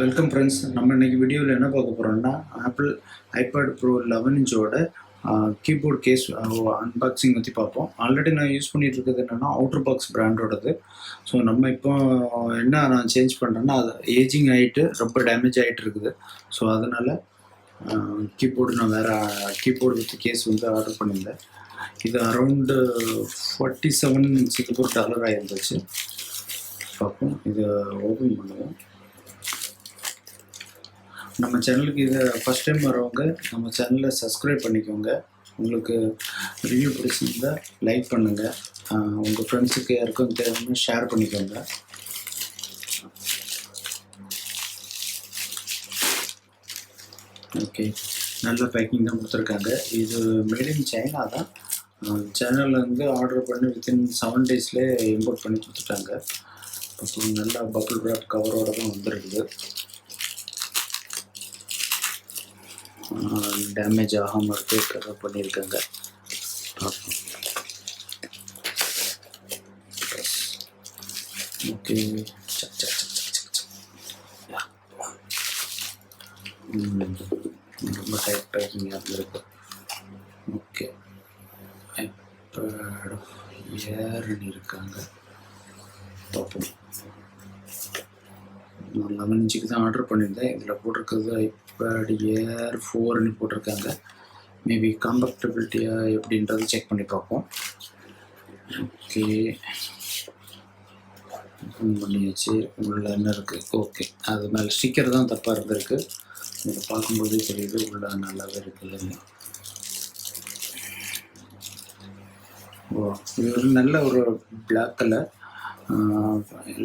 Welcome friends. நம்ம இன்னைக்கு வீடியோவில் என்ன பார்க்க போகிறோம்னா ஆப்பிள் ஐபேட் ப்ரோ 11 இன்ச்சோட கீபோர்ட் கேஸ் அன்பாக்சிங் பற்றி பார்ப்போம். ஆல்ரெடி நான் யூஸ் பண்ணிட்டு இருக்கிறது என்னென்னா அவுட்டர் பாக்ஸ் பிராண்டோடது. ஸோ நம்ம இப்போ என்ன நான் சேஞ்ச் பண்ணுறேன்னா அது ஏஜிங் ஆகிட்டு ரொம்ப டேமேஜ் ஆகிட்டு இருக்குது. ஸோ அதனால் கீபோர்டு நான் வேறு கீபோர்டு வித் கேஸ் வந்து ஆர்டர் பண்ணியிருந்தேன். இது அரௌண்டு $47 சிங்கப்பூர் ஆகிருந்துச்சு. பார்ப்போம், இதை ஓப்பன் பண்ணுவோம். நம்ம சேனலுக்கு இதை ஃபஸ்ட் டைம் வரவங்க நம்ம சேனலை சப்ஸ்கிரைப் பண்ணிக்கோங்க. உங்களுக்கு ரிவ்யூ பிடிச்சிருந்தா லைக் பண்ணுங்கள், உங்கள் ஃப்ரெண்ட்ஸுக்கு யாருக்கும் தேவைன்னு ஷேர் பண்ணிக்கோங்க. ஓகே, நல்ல பேக்கிங் தான் கொடுத்துருக்காங்க. இது மேட் இன் சைனா தான். சேனல்லேருந்து ஆர்டர் பண்ணி வித்தின் 7 டேஸ்லேயே இம்போர்ட் பண்ணி கொடுத்துட்டாங்க. அப்புறம் நல்லா பபிள் ராப் கவரோடு தான் வந்துருக்குது. டேமேஜ் ஆகாமல் இருக்க கவர் பண்ணியிருக்காங்க. ஓகே, ரொம்ப டைட் பேக்கிங்காக இருந்திருக்கு. ஓகே, இப்போ ஏர்னு இருக்காங்க. பார்ப்போம். 11 இன்ச்சுக்கு தான் ஆர்டர் பண்ணியிருந்தேன். இதில் போட்டிருக்கிறது ஐபேட் ஏர் 4ன்னு போட்டிருக்காங்க. மேபி காம்பேக்டபிலிட்டியாக எப்படின்றது செக் பண்ணி பார்ப்போம். ஓகே, ஓப்பன் பண்ணியாச்சு. உள்ள என்ன இருக்குது? ஓகே, அது மேலே ஸ்டிக்கர் தான் தப்பாக இருந்திருக்கு. இதை பார்க்கும்போதே தெரியுது உள்ள நல்லாவே இருக்குது இல்லைங்க. ஓ, இது ஒரு நல்ல ஒரு பிளாக் கலர்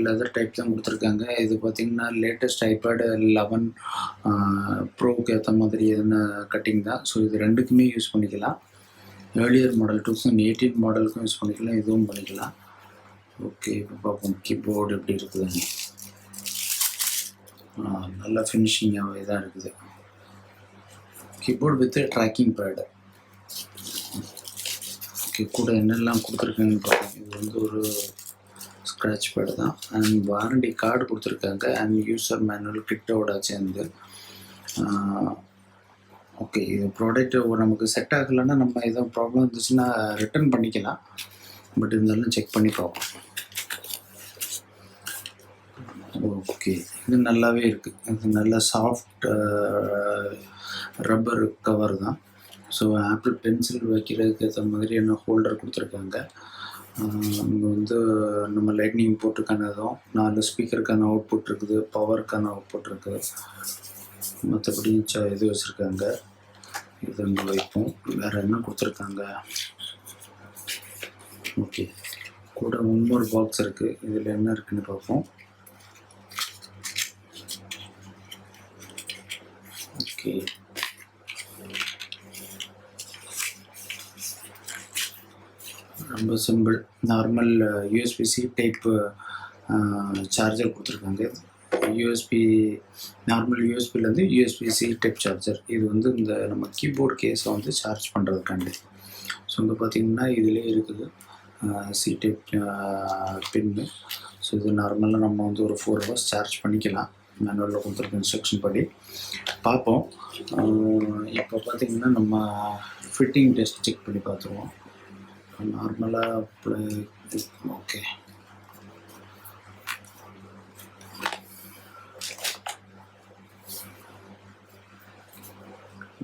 லெதர் டைப் தான் கொடுத்துருக்காங்க. இது பார்த்திங்கன்னா லேட்டஸ்ட் ஐபேட் 11 ப்ரோவுக்கு ஏற்ற மாதிரி எதுனா கட்டிங் தான். ஸோ இது ரெண்டுக்குமே யூஸ் பண்ணிக்கலாம். ஏர்லியர் மாடல் 2018 மாடலுக்கும் யூஸ் பண்ணிக்கலாம், இதுவும் பண்ணிக்கலாம். ஓகே, இப்போ பார்ப்போம் கீபோர்டு எப்படி இருக்குதுன்னு. நல்ல ஃபினிஷிங்காகவே தான் இருக்குது. Keyboard with tracking pad. Okay, கூட என்னெல்லாம் கொடுத்துருக்காங்கன்னு பார்ப்போம். இது வந்து ஒரு ஸ்க்ராட்ச் பேடு தான். அண்ட் வாரண்டி கார்டு கொடுத்துருக்காங்க அண்ட் யூசர் மேனுவல் கிட்டோட சேர்ந்து. ஓகே, இது ப்ராடக்ட் நமக்கு செட் ஆகலைன்னா நம்ம எதுவும் ப்ராப்ளம் இருந்துச்சுன்னா ரிட்டர்ன் பண்ணிக்கலாம். பட் இருந்தாலும் செக் பண்ணி பார்ப்போம். ஓகே, இது நல்லாவே இருக்குது. இது நல்ல சாஃப்ட் ரப்பர் கவர் தான். ஸோ ஆப்பிள் பென்சில் வைக்கிறதுக்கு ஏற்ற மாதிரியான ஹோல்டர் கொடுத்துருக்காங்க. இங்கே வந்து நம்ம லைட்னிங் போட்டுக்கானதும் 4 ஸ்பீக்கருக்கான அவுட்புட் இருக்குது, பவருக்கான அவுட்புட் இருக்குது. மற்றபடி இது வச்சுருக்காங்க. இது அங்கே வைப்போம். வேறு என்ன கொடுத்துருக்காங்க? ஓகே, கூட இன்னொரு பாக்ஸ் இருக்குது. இதில் என்ன இருக்குதுன்னு பார்ப்போம். ஓகே, ரொம்ப simple normal USB C type charger கொடுத்துருக்காங்க. யூஎஸ்பி நார்மல் யூஎஸ்பிலேருந்து யூஎஸ்பி-C டைப் சார்ஜர். இது வந்து இந்த நம்ம கீபோர்டு கேஸை வந்து சார்ஜ் பண்ணுறதுக்காண்டி. ஸோ இங்கே பார்த்திங்கன்னா இதிலே இருக்குது C டைப் பின்னு. ஸோ இது நார்மலாக நம்ம வந்து ஒரு 4 hours சார்ஜ் பண்ணிக்கலாம். மேனுவலில் கொடுத்துருக்க இன்ஸ்ட்ரக்ஷன் படி பார்ப்போம். இப்போ பார்த்திங்கன்னா நம்ம ஃபிட்டிங் டெஸ்ட் செக் பண்ணி பார்த்துருவோம். நார்மலாக ஓகே,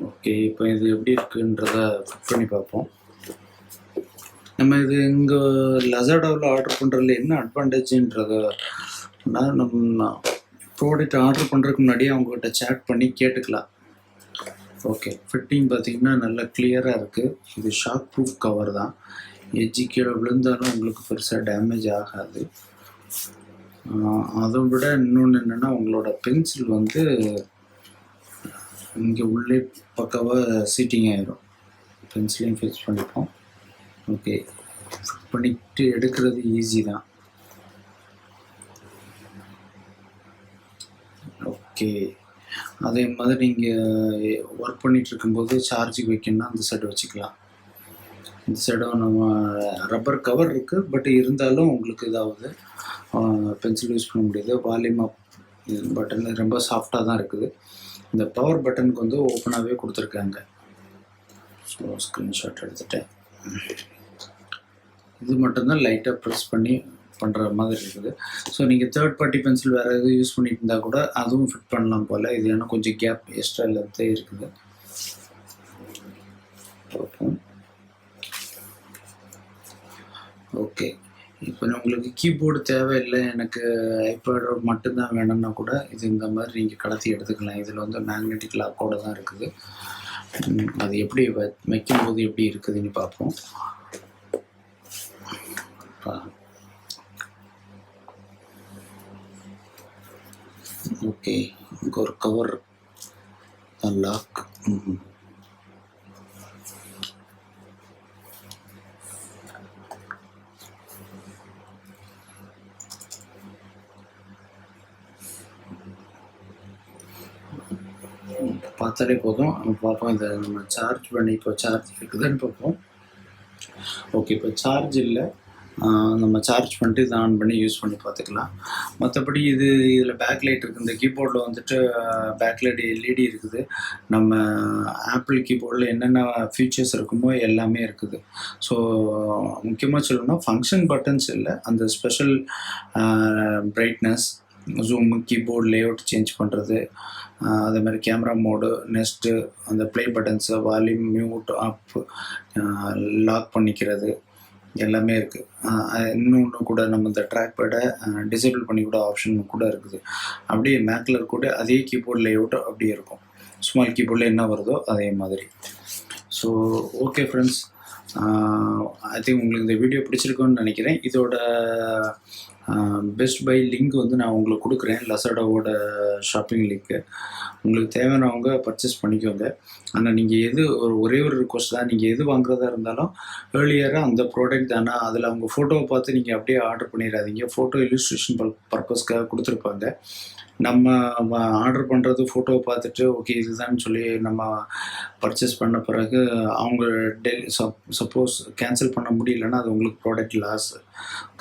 ஓகே, இப்போ இது எப்படி இருக்குன்றத ஃபிட் பண்ணி பார்ப்போம். நம்ம இது இங்கே லசாடாவில் ஆர்டர் பண்ணுறதுல என்ன அட்வான்டேஜ்ன்றத நம்ம ப்ராடக்ட் ஆர்டர் பண்ணுறதுக்கு முன்னாடியே அவங்ககிட்ட சேட் பண்ணி கேட்டுக்கலாம். ஓகே, ஃபிட்டிங் பார்த்திங்கன்னா நல்லா கிளியராக இருக்குது. இது ஷாக் ப்ரூஃப் கவர் தான். எஜ்ஜி கீழே விழுந்தாலும் உங்களுக்கு பெருசாக டேமேஜ் ஆகாது. அதை விட இன்னொன்று என்னென்னா உங்களோட பென்சில் வந்து இங்கே உள்ளே பக்காவாக சீட்டிங் ஆகிடும். பென்சிலையும் ஃபிக்ஸ் பண்ணிப்போம். ஓகே, ஃபிட் பண்ணிட்டு எடுக்கிறது ஈஸி தான். ஓகே, அதே மாதிரி நீங்கள் ஒர்க் பண்ணிகிட்டு இருக்கும்போது சார்ஜுக்கு வைக்கணும்னா அந்த சைடு வச்சுக்கலாம். இந்த சைடும் நம்ம ரப்பர் கவர் இருக்குது, பட் இருந்தாலும் உங்களுக்கு இதாவது பென்சில் யூஸ் பண்ண முடியாது. வால்யூம் அப் பட்டன் ரொம்ப சாஃப்டாக தான் இருக்குது. இந்த பவர் பட்டனுக்கு வந்து ஓப்பனாகவே கொடுத்துருக்காங்க. ஸோ ஸ்க்ரீன்ஷாட் எடுத்துட்டேன். இது மட்டும்தான் லைட்டாக ப்ரெஸ் பண்ணி பண்ணுற மாதிரி இருக்குது. ஸோ நீங்கள் தேர்ட் பார்ட்டி பென்சில் வேறு எதுவும் யூஸ் பண்ணிட்டு இருந்தால் கூட அதுவும் ஃபிட் பண்ணலாம் போல். இது ஏன்னா கொஞ்சம் கேப் எக்ஸ்ட்ரா லென்த்தே இருக்குது. ஓகே, இப்போ உங்களுக்கு கீபோர்டு தேவையில்லை, எனக்கு ஐபேடோட மட்டும்தான் வேணும்னா கூட இது இந்த மாதிரி நீங்கள் கடத்தி எடுத்துக்கலாம். இதில் வந்து மேக்னெட்டிக் லாக்கோடு தான் இருக்குது. அது எப்படி வைக்கும்போது எப்படி இருக்குதுன்னு பார்ப்போம். ஓகே, இங்கே ஒரு கவர் லாக். பார்த்தாலே போதும். பார்ப்போம் இதை நம்ம சார்ஜ் பண்ணி இப்போ சார்ஜ் இருக்குதுன்னு பார்ப்போம். ஓகே, இப்போ சார்ஜ் இல்லை, நம்ம சார்ஜ் பண்ணிட்டு இதை ஆன் பண்ணி யூஸ் பண்ணி பார்த்துக்கலாம். மற்றபடி இதில் பேக்லைட் இருக்குது. இந்த கீபோர்டில் வந்துட்டு பேக்லைட் எல்இடி இருக்குது. நம்ம ஆப்பிள் கீபோர்டில் என்னென்ன ஃபீச்சர்ஸ் இருக்குமோ எல்லாமே இருக்குது. ஸோ முக்கியமாக சொல்லணும்னா ஃபங்க்ஷன் பட்டன்ஸ் இல்லை, அந்த special brightness, zoom, keyboard layout change பண்ணுறது, அதே மாதிரி கேமரா மோடு, நெக்ஸ்ட்டு அந்த ப்ளே பட்டன்ஸு, வால்யூம், மியூட், அப், லாக் பண்ணிக்கிறது எல்லாமே இருக்குது. இன்னொன்று கூட நம்ம இந்த ட்ராக் பேடை டிசேபிள் பண்ணி கூட ஆப்ஷன் கூட இருக்குது. அப்படியே மேக்கில் கூட அதே கீபோர்ட் லேஅவுட் அப்படியே இருக்கும். ஸ்மால் கீபோர்டில் என்ன வருதோ அதே மாதிரி. So okay friends, I think உங்களுக்கு இந்த வீடியோ பிடிச்சிருக்குன்னு நினைக்கிறேன். இதோட பெஸ்ட் பை லிங்க் வந்து நான் உங்களுக்கு கொடுக்குறேன், லசாடாவோட ஷாப்பிங் லிங்க்கு. உங்களுக்கு தேவையானவங்க பர்ச்சேஸ் பண்ணிக்கோங்க. ஆனால் நீங்கள் ஒரே ஒரு ரிக்வஸ்ட் தான், நீங்கள் எது வாங்குறதா இருந்தாலும் ஏர்லியராக அந்த ப்ராடக்ட் தானே, அதில் அவங்க ஃபோட்டோவை பார்த்து நீங்கள் அப்படியே ஆர்டர் பண்ணிடாதீங்க. ஃபோட்டோ இல்லுஸ்ட்ரேஷன் பர்பஸ்க்காக கொடுத்துருப்பாங்க. நம்ம ஆர்டர் பண்ணுறது ஃபோட்டோவை பார்த்துட்டு ஓகே இதுதான் சொல்லி நம்ம பர்ச்சேஸ் பண்ண பிறகு அவங்க சப்போஸ் கேன்சல் பண்ண முடியலன்னா அது உங்களுக்கு ப்ராடக்ட் லாஸ்.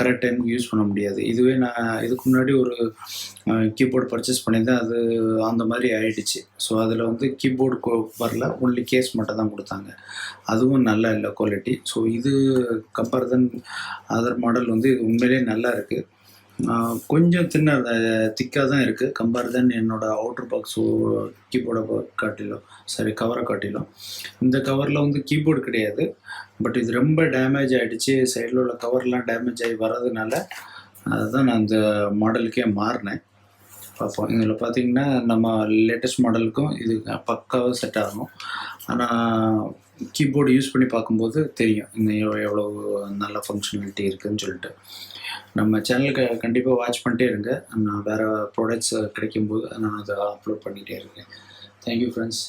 கரெக்ட் டைமுக்கு யூஸ் பண்ண முடியாது. இதுவே நான் இதுக்கு முன்னாடி ஒரு கீபோர்டு பர்ச்சேஸ் பண்ணியிருந்தேன், அது அந்த மாதிரி ஆயிடுச்சு. ஸோ அதில் வந்து கீபோர்டு வரல, ஒன்லி கேஸ் மட்டும் தான் கொடுத்தாங்க. அதுவும் நல்லா இல்லை குவாலிட்டி. ஸோ இது கம்பேர் தென் அதர் மாடல் வந்து இது உண்மையிலே நல்லா இருக்குது. கொஞ்சம் திக்காக தான் இருக்குது கம்பேர் தென் என்னோடய அவுட்டர் பாக்ஸ் கீபோர்டை காட்டிலும், கவரை காட்டிலும். இந்த கவரில் வந்து கீபோர்டு கிடையாது, பட் இது ரொம்ப டேமேஜ் ஆகிடுச்சு. சைடில் உள்ள கவர்லாம் டேமேஜ் ஆகி வர்றதுனால அதுதான் நான் இந்த மாடலுக்கே மாறினேன். பார்ப்போம். இதில் பார்த்திங்கன்னா நம்ம லேட்டஸ்ட் மாடலுக்கும் இது பக்காவாக செட் ஆகும். ஆனால் கீபோர்டு யூஸ் பண்ணி பார்க்கும்போது தெரியும் இன்னும் எவ்வளோ நல்ல ஃபங்க்ஷனாலிட்டி இருக்குதுன்னு சொல்லிட்டு. நம்ம சேனலுக்கு கண்டிப்பாக வாட்ச் பண்ணிட்டே இருங்க. நான் வேறு ப்ராடக்ட்ஸ் கிடைக்கும்போது நான் அதை அப்லோட் பண்ணிகிட்டே இருக்கேன். Thank you friends.